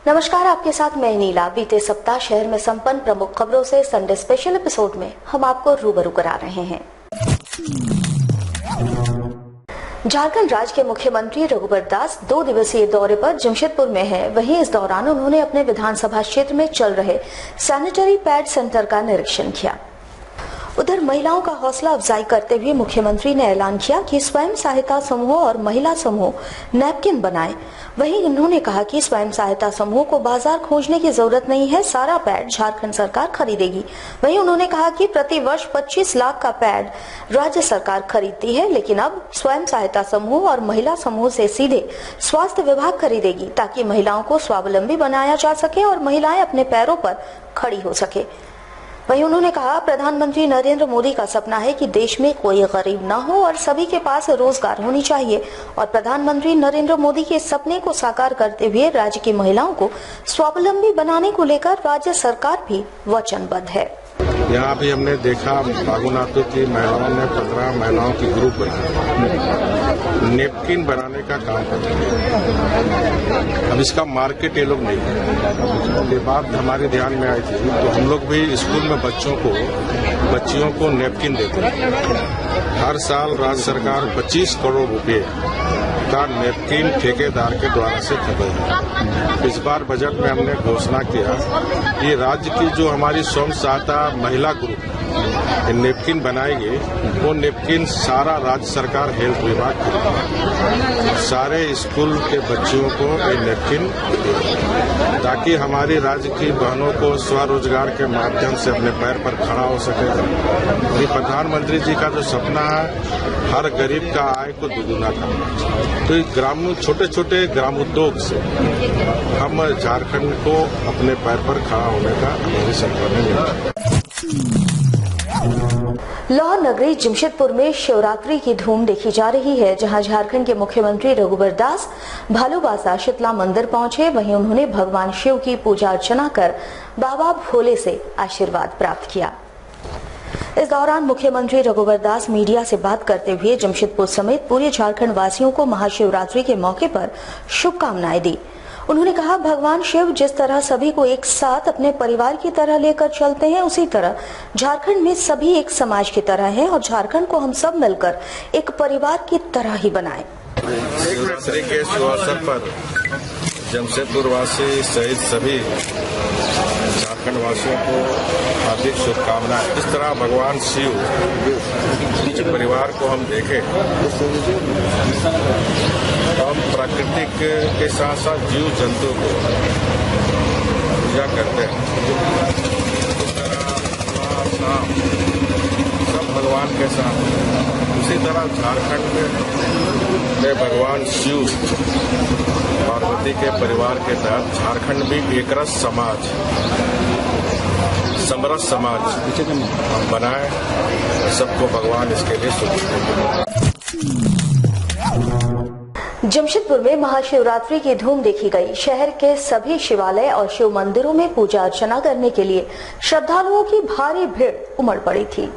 नमस्कार, आपके साथ मैं नीला। बीते सप्ताह शहर में संपन्न प्रमुख खबरों से संडे स्पेशल एपिसोड में हम आपको रूबरू करा रहे हैं। झारखंड राज्य के मुख्यमंत्री रघुवर दास 2 दिवसीय दौरे पर जमशेदपुर में हैं। वहीं इस दौरान उन्होंने अपने विधानसभा क्षेत्र में चल रहे सैनिटरी पैड सेंटर का निरीक्षण किया। उधर महिलाओं का हौसला अफजाई करते हुए मुख्यमंत्री ने ऐलान किया कि स्वयं सहायता समूह और महिला समूह नैपकिन बनाएं। वहीं उन्होंने कहा कि स्वयं सहायता समूह को बाजार खोजने की जरूरत नहीं है, सारा पैड झारखंड सरकार खरीदेगी। वहीं उन्होंने कहा कि प्रति वर्ष 25 लाख का पैड राज्य सरकार खरीदती है, लेकिन अब स्वयं सहायता समूह और महिला समूह से सीधे स्वास्थ्य विभाग खरीदेगी, ताकि महिलाओं को स्वावलंबी बनाया जा सके और महिलाएं अपने पैरों पर खड़ी हो सके। वहीं उन्होंने कहा, प्रधानमंत्री नरेंद्र मोदी का सपना है कि देश में कोई गरीब न हो और सभी के पास रोजगार होनी चाहिए, और प्रधानमंत्री नरेंद्र मोदी के सपने को साकार करते हुए राज्य की महिलाओं को स्वावलंबी बनाने को लेकर राज्य सरकार भी वचनबद्ध है। यहाँ भी हमने देखा बागुनाथों की महिलाओं ने 15 महिलाओं की ग्रुप बनाया, नेपकिन बनाने का काम कर रहे हैं। अब इसका मार्केट ये लोग नहीं है। ये बात हमारे ध्यान में आई थी, तो हम लोग भी स्कूल में बच्चियों को नेपकिन देते हैं। हर साल राज्य सरकार 25 करोड़ रुपए का नेपकिन ठेकेदार के द्वारा से खरीदेगी। इस बार बजट में हमने घोषणा किया कि राज्य की जो हमारी स्वयं सहायता महिला ग्रुप नेपकिन बनाएगी, वो नेपकिन सारा राज्य सरकार हेल्थ विभाग खरीदेगा। सारे स्कूल के बच्चियों को ये नेपकिन, ताकि हमारी राज्य की बहनों को स्वरोजगार के माध्यम से अपने पैर पर खड़ा हो सके। ये प्रधानमंत्री जी का जो सपना है, हर गरीब का आय को दुगुना करना। तो ग्रामीण छोटे ग्राम उद्योग से हम झारखंड को अपने पैर पर खड़ा होने का हमारी सरकार ने मिला। लाहौर नगरी जमशेदपुर में शिवरात्रि की धूम देखी जा रही है, जहां झारखंड के मुख्यमंत्री रघुवर दास भालूबासा शीतला मंदिर पहुंचे। वहीं उन्होंने भगवान शिव की पूजा अर्चना कर बाबा भोले से आशीर्वाद प्राप्त किया। इस दौरान मुख्यमंत्री रघुवर दास मीडिया से बात करते हुए जमशेदपुर समेत पूरे झारखंड वासियों को महाशिवरात्रि के मौके पर शुभकामनाएं दी। उन्होंने कहा, भगवान शिव जिस तरह सभी को एक साथ अपने परिवार की तरह लेकर चलते हैं, उसी तरह झारखंड में सभी एक समाज की तरह हैं और झारखंड को हम सब मिलकर एक परिवार की तरह ही बनाएं। शिवरात्रि के शुभ अवसर पर जमशेदपुर वासी सहित सभी झारखंड वासियों को हार्दिक शुभकामनाएं। इस तरह भगवान शिव के परिवार को हम देखें, हम प्राकृतिक के साथ साथ जीव जंतु को पूजा करते हैं। इस तरह सब भगवान के साथ, उसी तरह झारखंड में भगवान शिव पार्वती के परिवार के तहत झारखंड भी एक रस समाज, समरस समाज बनाए। सबको भगवान इसके लिए शुभ। जमशेदपुर में महाशिवरात्रि की धूम देखी गई। शहर के सभी शिवालय और शिव मंदिरों में पूजा अर्चना करने के लिए श्रद्धालुओं की भारी भीड़ उमड़ पड़ी थी।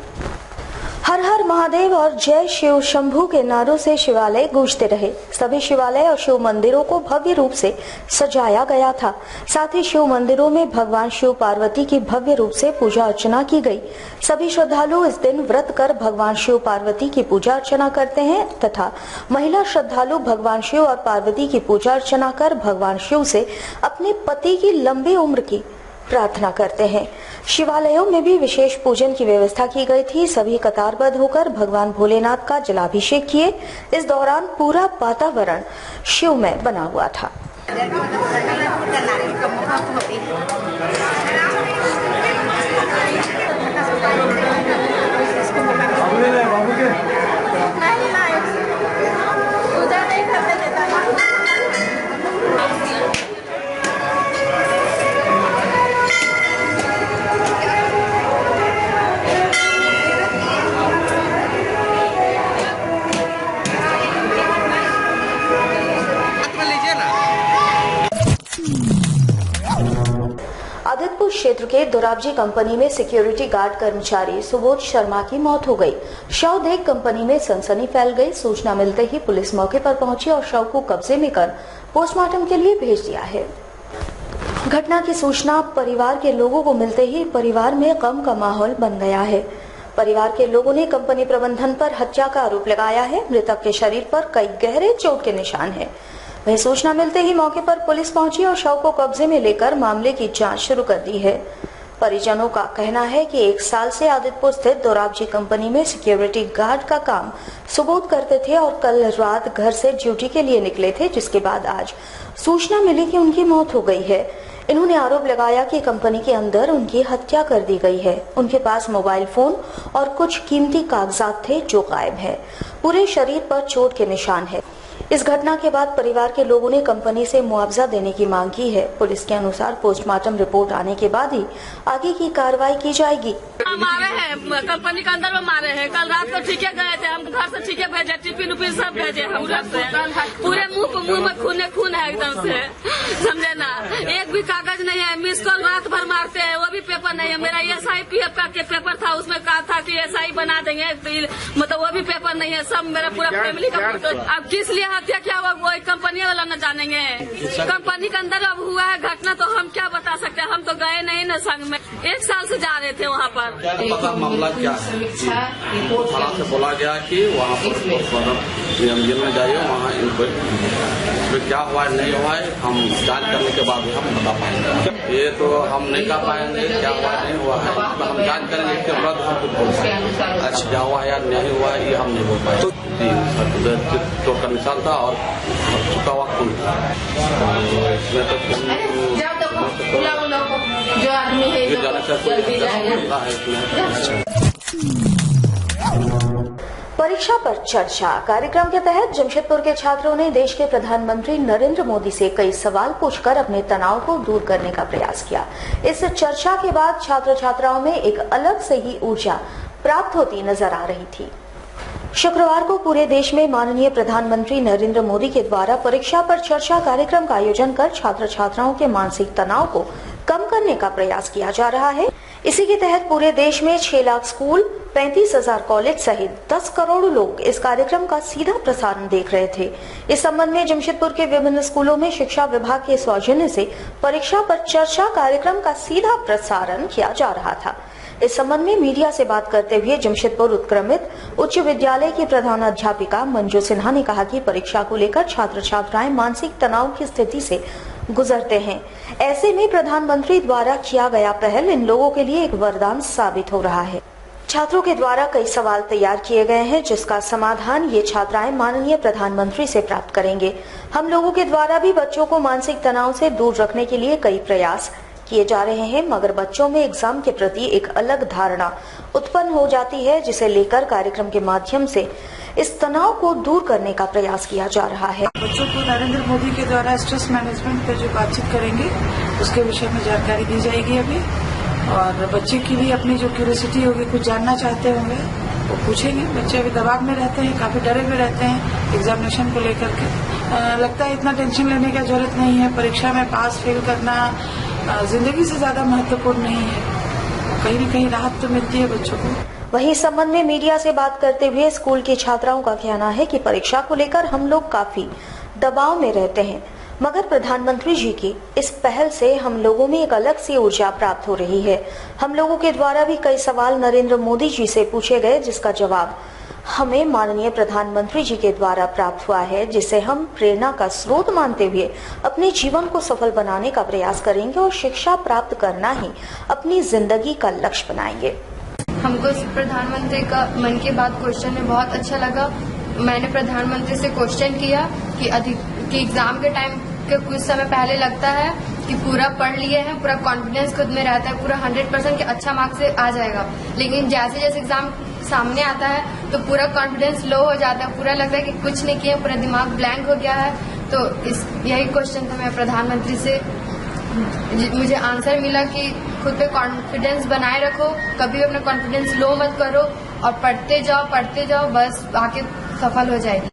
हर हर महादेव और जय शिव शंभू के नारों से शिवालय गूंजते रहे। सभी शिवालय और शिव मंदिरों को भव्य रूप से सजाया गया था। साथ ही शिव मंदिरों में भगवान शिव पार्वती की भव्य रूप से पूजा अर्चना की गई। सभी श्रद्धालु इस दिन व्रत कर भगवान शिव पार्वती की पूजा अर्चना करते हैं तथा महिला श्रद्धालु भगवान शिव और पार्वती की पूजा अर्चना कर भगवान शिव से अपने पति की लंबी उम्र की प्रार्थना करते हैं। शिवालयों में भी विशेष पूजन की व्यवस्था की गई थी। सभी कतारबद्ध होकर भगवान भोलेनाथ का जलाभिषेक किए। इस दौरान पूरा वातावरण शिवमय बना हुआ था। आदितपुर क्षेत्र के दोराबजी कंपनी में सिक्योरिटी गार्ड कर्मचारी सुबोध शर्मा की मौत हो गई। शव देख कंपनी में सनसनी फैल गई। सूचना मिलते ही पुलिस मौके पर पहुंची और शव को कब्जे में कर पोस्टमार्टम के लिए भेज दिया है। घटना की सूचना परिवार के लोगों को मिलते ही परिवार में गम का माहौल बन गया है। परिवार के लोगों ने कंपनी प्रबंधन पर हत्या का आरोप लगाया है। मृतक के शरीर पर कई गहरे चोट के निशान हैं। वहीं सूचना मिलते ही मौके पर पुलिस पहुंची और शव को कब्जे में लेकर मामले की जांच शुरू कर दी है। परिजनों का कहना है कि 1 साल से आदित्यपुर स्थित दोराबजी कंपनी में सिक्योरिटी गार्ड का काम सुबोध करते थे और कल रात घर से ड्यूटी के लिए निकले थे, जिसके बाद आज सूचना मिली कि उनकी मौत हो गई है। इन्होंने आरोप लगाया कि कंपनी के अंदर उनकी हत्या कर दी गई है। उनके पास मोबाइल फोन और कुछ कीमती कागजात थे जो गायब है। पूरे शरीर पर चोट के निशान है। इस घटना के बाद परिवार के लोगों ने कंपनी से मुआवजा देने की मांग की है। पुलिस के अनुसार पोस्टमार्टम रिपोर्ट आने के बाद ही आगे की कार्रवाई की जाएगी। मारे हैं कंपनी के अंदर में मारे हैं। कल रात को ठीके गए थे, हम घर से ठीके भेजे, टिफिन उफिन सब भेजे हम लोग से। पूरे मुंह में खून है एकदम से, समझे ना। एक भी कागज नहीं है। मिस कॉल रात भर मारते हैं, वो भी पेपर नहीं है। मेरा SIPF का पेपर था, उसमें कहा था कि SI बना देंगे, मतलब वो भी पेपर नहीं है। सब मेरा पूरा फैमिली का। अब किस लिए हत्या क्या हुआ वो कंपनी वाला न जानेंगे। कंपनी के अंदर अब हुआ है घटना, तो हम क्या बता सकते हैं। हम तो गए नहीं न संग में, 1 साल से जा रहे थे वहाँ पर। पता मामला क्या है, थाना से बोला गया कि वहाँ पर हम जेल में जाइए, वहाँ इसमें क्या हुआ है नहीं हुआ है हम जांच करने के बाद हम बता पाएंगे। ये तो हम नहीं कर पाएंगे क्या हुआ नहीं हुआ है, हम जांच करेंगे इसके बाद हम बोल पाएंगे। अच्छा क्या हुआ है या नहीं हुआ है ये हम नहीं बोल पाएंगे। चोट का निशान था और चुका हुआ खून था। जो आदमी है परीक्षा पर चर्चा कार्यक्रम के तहत जमशेदपुर के छात्रों ने देश के प्रधानमंत्री नरेंद्र मोदी से कई सवाल पूछकर अपने तनाव को दूर करने का प्रयास किया। इस चर्चा के बाद छात्र छात्राओं में एक अलग से ही ऊर्जा प्राप्त होती नजर आ रही थी। शुक्रवार को पूरे देश में माननीय प्रधानमंत्री नरेंद्र मोदी के द्वारा परीक्षा पर चर्चा कार्यक्रम का आयोजन कर छात्र छात्राओं के मानसिक तनाव को कम करने का प्रयास किया जा रहा है। इसी के तहत पूरे देश में 6 लाख स्कूल, 35,000 कॉलेज सहित 10 करोड़ लोग इस कार्यक्रम का सीधा प्रसारण देख रहे थे। इस संबंध में जमशेदपुर के विभिन्न स्कूलों में शिक्षा विभाग के सौजन्य से परीक्षा पर चर्चा कार्यक्रम का सीधा प्रसारण किया जा रहा था। इस संबंध में मीडिया से बात करते हुए जमशेदपुर उत्क्रमित उच्च विद्यालय की प्रधान अध्यापिका मंजू सिन्हा ने कहा कि परीक्षा को लेकर छात्र छात्राएं मानसिक तनाव की स्थिति से गुजरते हैं। ऐसे में प्रधानमंत्री द्वारा किया गया पहल इन लोगों के लिए एक वरदान साबित हो रहा है। छात्रों के द्वारा कई सवाल तैयार किए गए हैं, जिसका समाधान ये छात्राएं माननीय प्रधानमंत्री से प्राप्त करेंगे। हम लोगों के द्वारा भी बच्चों को मानसिक तनाव से दूर रखने के लिए कई प्रयास किए जा रहे हैं, मगर बच्चों में एग्जाम के प्रति एक अलग धारणा उत्पन्न हो जाती है, जिसे लेकर कार्यक्रम के माध्यम से इस तनाव को दूर करने का प्रयास किया जा रहा है। बच्चों को नरेंद्र मोदी के द्वारा स्ट्रेस मैनेजमेंट पर जो बातचीत करेंगे उसके विषय में जानकारी दी जाएगी अभी, और बच्चे की भी अपनी जो क्यूरियोसिटी होगी, कुछ जानना चाहते होंगे वो पूछेंगे। बच्चे अभी दबाव में रहते हैं, काफी डरे हुए रहते हैं एग्जामिनेशन को लेकर के। लगता है इतना टेंशन लेने की जरूरत नहीं है। परीक्षा में पास फेल करना जिंदगी से ज्यादा महत्वपूर्ण नहीं है। कहीं न कहीं राहत तो मिलती है बच्चों को। वहीं इस संबंध में मीडिया से बात करते हुए स्कूल की छात्राओं का कहना है कि परीक्षा को लेकर हम लोग काफी दबाव में रहते हैं, मगर प्रधानमंत्री जी की इस पहल से हम लोगों में एक अलग सी ऊर्जा प्राप्त हो रही है। हम लोगों के द्वारा भी कई सवाल नरेंद्र मोदी जी से पूछे गए, जिसका जवाब हमें माननीय प्रधानमंत्री जी के द्वारा प्राप्त हुआ है, जिसे हम प्रेरणा का स्रोत मानते हुए अपने जीवन को सफल बनाने का प्रयास करेंगे और शिक्षा प्राप्त करना ही अपनी जिंदगी का लक्ष्य बनाएंगे। हमको प्रधानमंत्री का मन की बात क्वेश्चन में बहुत अच्छा लगा। मैंने प्रधानमंत्री से क्वेश्चन किया कि एग्जाम के टाइम के कुछ समय पहले लगता है कि पूरा पढ़ लिए हैं, पूरा कॉन्फिडेंस खुद में रहता है, पूरा 100% के अच्छा मार्क्स से आ जाएगा, लेकिन जैसे जैसे एग्जाम सामने आता है तो पूरा कॉन्फिडेंस लो हो जाता है, पूरा लगता है कि कुछ नहीं किया, पूरा दिमाग ब्लैंक हो गया है। तो यही क्वेश्चन था मैं प्रधानमंत्री से। मुझे आंसर मिला कि खुद पे कॉन्फिडेंस बनाए रखो, कभी अपना कॉन्फिडेंस लो मत करो और पढ़ते जाओ, बस आके सफल हो जाएगी।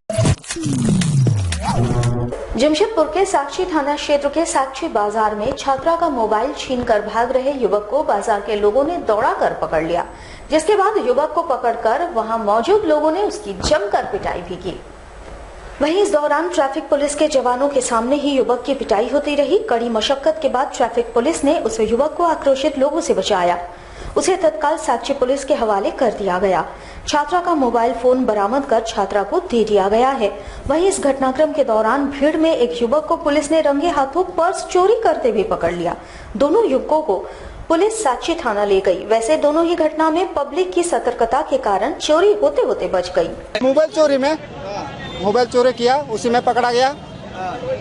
जमशेदपुर के साक्षी थाना क्षेत्र के साक्षी बाजार में छात्रा का मोबाइल छीनकर भाग रहे युवक को बाजार के लोगों ने दौड़ाकर पकड़ लिया, जिसके बाद युवक को पकड़कर वहां मौजूद लोगों ने उसकी जमकर पिटाई भी की। वहीं इस दौरान ट्रैफिक पुलिस के जवानों के सामने ही युवक की पिटाई होती रही। कड़ी मशक्कत के बाद ट्रैफिक पुलिस ने उस युवक को आक्रोशित लोगों से बचाया। उसे तत्काल साक्ष्य पुलिस के हवाले कर दिया गया। छात्रा का मोबाइल फोन बरामद कर छात्रा को दे दिया गया है। वहीं इस घटनाक्रम के दौरान भीड़ में एक युवक को पुलिस ने रंगे हाथों पर्स चोरी करते हुए पकड़ लिया। दोनों युवकों को पुलिस साक्षी थाना ले गई। वैसे दोनों ही घटना में पब्लिक की सतर्कता के कारण चोरी होते होते बच गई। मोबाइल चोरी में मोबाइल चोरी किया, उसी में पकड़ा गया।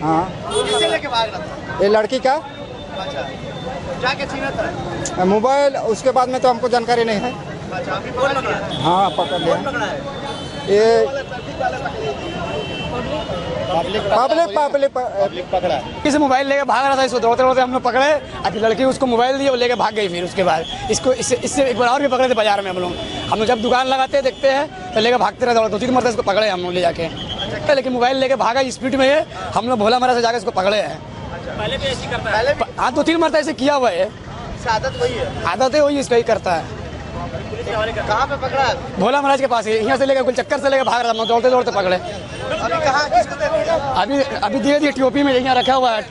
हाँ, किससे लेके भाग रहा था? ये लड़की का। अच्छा, क्या छीना था? मोबाइल। उसके बाद में तो हमको जानकारी नहीं है। अच्छा, अभी फोन पकड़ा है? हाँ, पकड़ लिया। ये पब्लिक पकड़ा है। किसी मोबाइल लेके भाग रहा था, इसको दौड़ते दौड़ते हम लोग पकड़े। अभी लड़की उसको मोबाइल दिया, वो लेके भाग गई। फिर उसके बाद इससे एक बार और भी पकड़े थे बाजार में हम लोग जब दुकान लगाते देखते हैं तो लेके भागते रहे। 2-3 मरतबा इसको पकड़े हम लोग ले जाके। लेकिन मोबाइल लेके भागा स्पीड में है। हम लोग भोला मरा से जाकर इसको पकड़े हैं। पहले भी ऐसी करता है? हाँ, 2-3 मरतबा ऐसे किया हुआ है। आदत वही है? आदत है वही, इसका ही करता है। कहाँ पे पकड़ा है? भोला महाराज के पास है। यहाँ से लेकर कुल चक्कर से लेकर भाग रहा था, दौड़ते दौड़ते पकड़े। अभी कहाँ, किसको दे दिया? अभी धीरे धीरे टोपी में यहाँ रखा हुआ है।